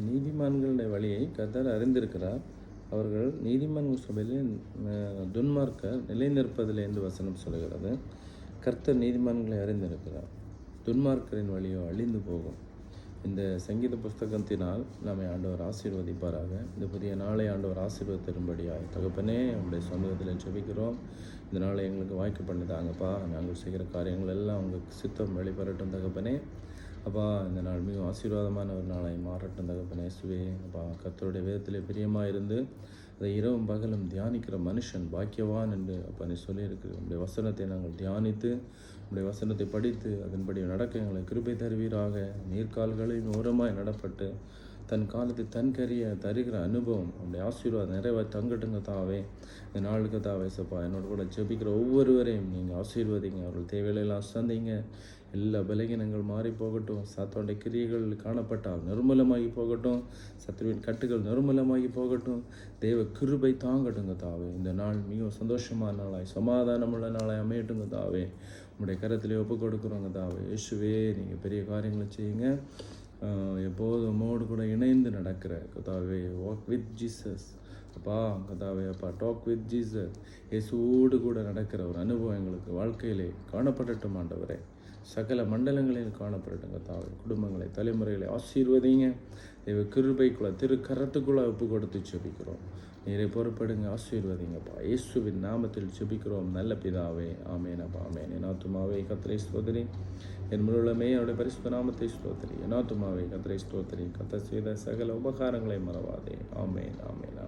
நீதிமான்களுடைய வழியை கர்த்தர் அறிந்திருக்கிறார். அவர்கள் நீதிமான்கள் சபையிலே துன்மார்க்கர் நிலைநிற்பதில்லை என்று வசனம் சொல்கிறது. கர்த்தர் நீதிமான்களை அறிந்திருக்கிறார். துன்மார்க்கரின் வழியோ அழிந்து போகும். இந்த சங்கீத புஸ்தகத்தினால் நம்மை ஆண்டவர் ஆசீர்வதிப்பாராக. இந்த புதிய நாளை ஆண்டவர் ஆசீர்வதித்தரும்படியாய் தகப்பனே உங்களுடைய சமூகத்தில் ஜெபிக்கிறோம். இந்த நாளை எங்களுக்கு வாய்க்க பண்ணிதாங்கப்பா. நாங்கள் செய்கிற காரியங்கள் எல்லாம் உங்களுக்கு சித்தம் வெளிப்படட்டும் தகப்பனே. அப்பா, இந்த நாள் மிகவும் ஆசீர்வாதமான ஒரு நாளை மாறட்டும் தகப்பனே. இயேசுவே அப்பா, கர்த்தருடைய வேதத்திலே பிரியமாக இருந்து அதை இரவும் பகலும் தியானிக்கிற மனுஷன் பாக்கியவான் என்று அப்பா நீ சொல்லியிருக்கு. உங்களுடைய வசனத்தை நாங்கள் தியானித்து உங்களுடைய வசனத்தை படித்து அதன்படி நடக்க எங்களை கிருபை தருவீராக. நீர்கால்களின் ஓரமாய் நடப்பட்டு தன் காலத்தை தன் கரிய தருகிற அனுபவம் உங்களுடைய ஆசீர்வாதம் நிறைவாக தங்கட்டுங்க தாவே. இந்த நாளுக்கு தாவே சப்பா, என்னோட கூட ஜெபிக்கிற ஒவ்வொருவரையும் நீங்கள் ஆசீர்வதிங்க. அவர்கள் தேவையிலெல்லாம் சந்திங்க. எல்லா பலகீனங்கள் மாறி போகட்டும். சாத்தானுடைய கிரியைகள் காணப்பட்டால் நிர்மூலமாகி போகட்டும். சத்துருவின் கட்டுகள் நிர்மூலமாகி போகட்டும். தேவ கிருபை தாங்கட்டுங்க தாவே. இந்த நாள் மிகவும் சந்தோஷமான நாளாய் சமாதானமுள்ள நாளாய் அமையட்டுங்க தாவே. உங்களுடைய கரத்திலே ஒப்பு கொடுக்குறோங்க தாவே. இயேசுவே நீங்கள் பெரிய காரியங்களை செய்யுங்க. எப்போதும் உம்மோடு கூட இணைந்து நடக்கிற கதாவே வாக் வித் ஜீசஸ் அப்பா. கதாவே அப்பா டாக் வித் ஜீசஸ். இயேசுவோடு கூட நடக்கிற ஒரு அனுபவம் எங்களுக்கு வாழ்க்கையிலே காணப்படட்டும் ஆண்டவரே. சகல மண்டலங்களில் காணப்படட்டும் கதாவே. குடும்பங்களை தலைமுறைகளை ஆசீர்வதிங்க. தேவ கிருபைக்குள்ள திருக்கரத்துக்குள்ள ஒப்பு கொடுத்து ஜெபிக்கிறோம். நீரை பொறுப்படுங்க, ஆசீர்வதிங்கப்பா. இயேசுவின் நாமத்தில் ஜெபிக்கிறோம் நல்ல பிதாவே. ஆமேன் அப்பா ஆமேன். என் ஆத்துமாவே கர்த்தரை ஸ்தோத்திரி, என் முழுமே அவருடைய பரிசுத்த நாமத்தை ஸ்தோத்திரி. என் ஆத்துமாவே கர்த்தரை ஸ்தோத்திரி, கர்த்தர் செய்த சகல உபகாரங்களை மறவாதே. ஆமேன் ஆமேன்.